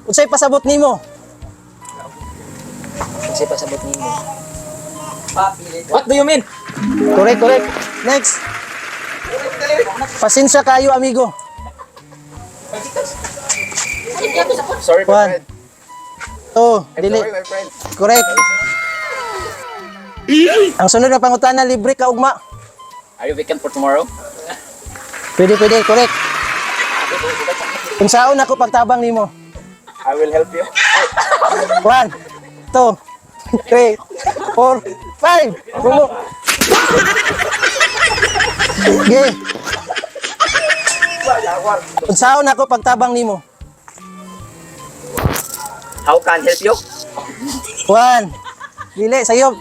Unsay pasabot nimo? Kasi pasabot nimo. What do you mean? Correct, correct. Next. Pasensya kayo, amigo. Sorry, my One. friend. Two. I'm Dili. sorry, my friend. Correct. Ang sunod na pangutana, libre ka ugma. Are you vacant for tomorrow? Pwede, pwede. Correct. Kung saan ako pagtabang nimo. I will help you. 1, 2, 3, 4, 5. Bumo. Okay. Kung saan ako pagtabang nimo. How can I help you? 1. Dili, sayop.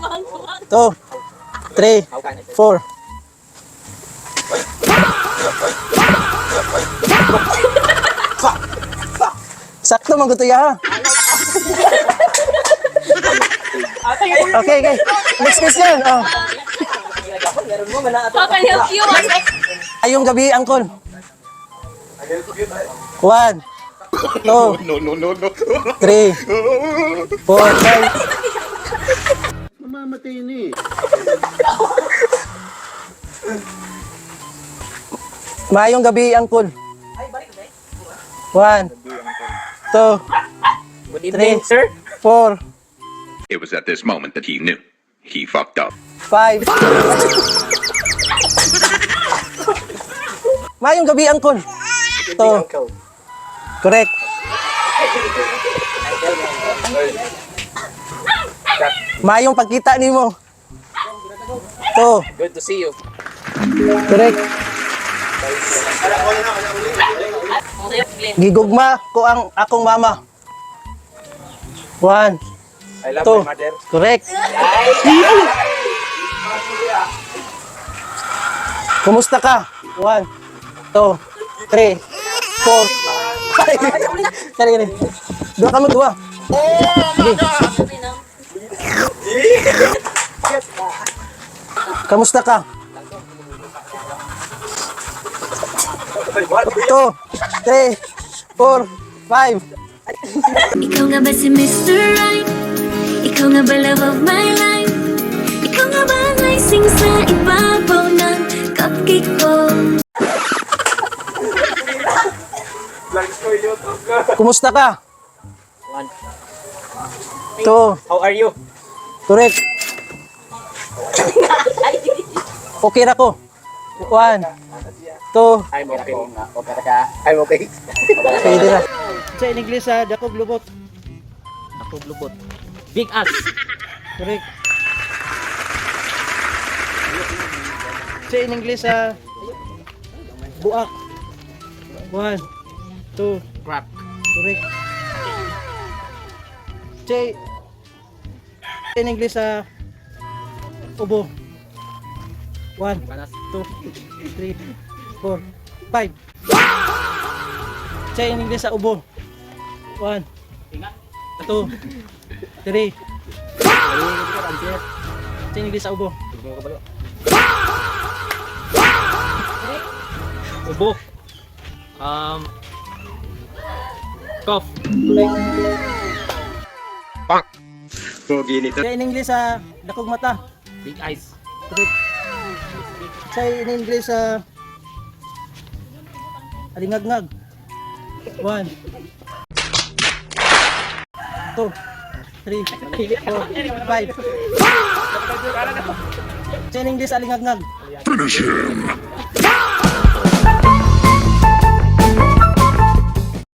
2, 3, How can I help 4. Sakto man gusto ya. Okay, okay. Next question. Oh. How can I help you? Ayong gabi, Angkol. 1, 2, No. 3, 4, 5. Mamamatay ni. Maayong gabi, Angkol. 1, 2, Good evening, 3, sir. 4, It was at this moment that he knew. He fucked up. 5. Maayong gabi, Angkol. To. Uncle. Correct. Maayong pagkita nimo. To. Good to see you. Correct. Gigugma ko ang akong mama. 1, I love 2. my mother. Correct. Kumusta ka? 1, 2, 3, 4, 5. Kani kani. Dua kami dua. Kamusta ka? 2, 3, 4, 5. Ikaw nga ba si Mr. Right? Ikaw nga ba love of my life? Ikaw nga ba ang icing sa ibabaw ng cupcake ko? Kumusta ka? 1. 2, How are you? correct. Okay ra ko. 1, 2, I'm okay. Okay ka? I'm okay. pwede ra. Sa English sa dakog lubot. Ako blubot. Big ass. Correct. Sa English sa buak. 1, 2, Crap. correct. Sa in English sa ubo. 1, Panas. 2, 3, 4, 5. Sa in English sa ubo. 1, 2, 3. Sa English sa ubo. Ubo. Cough. Pogi nito. Sa in English sa dakog mata. Big eyes. Correct. Sa in English sa alingagngag. 1, 2, 3, 4, 5. Sa in English alingagngag. Finish him.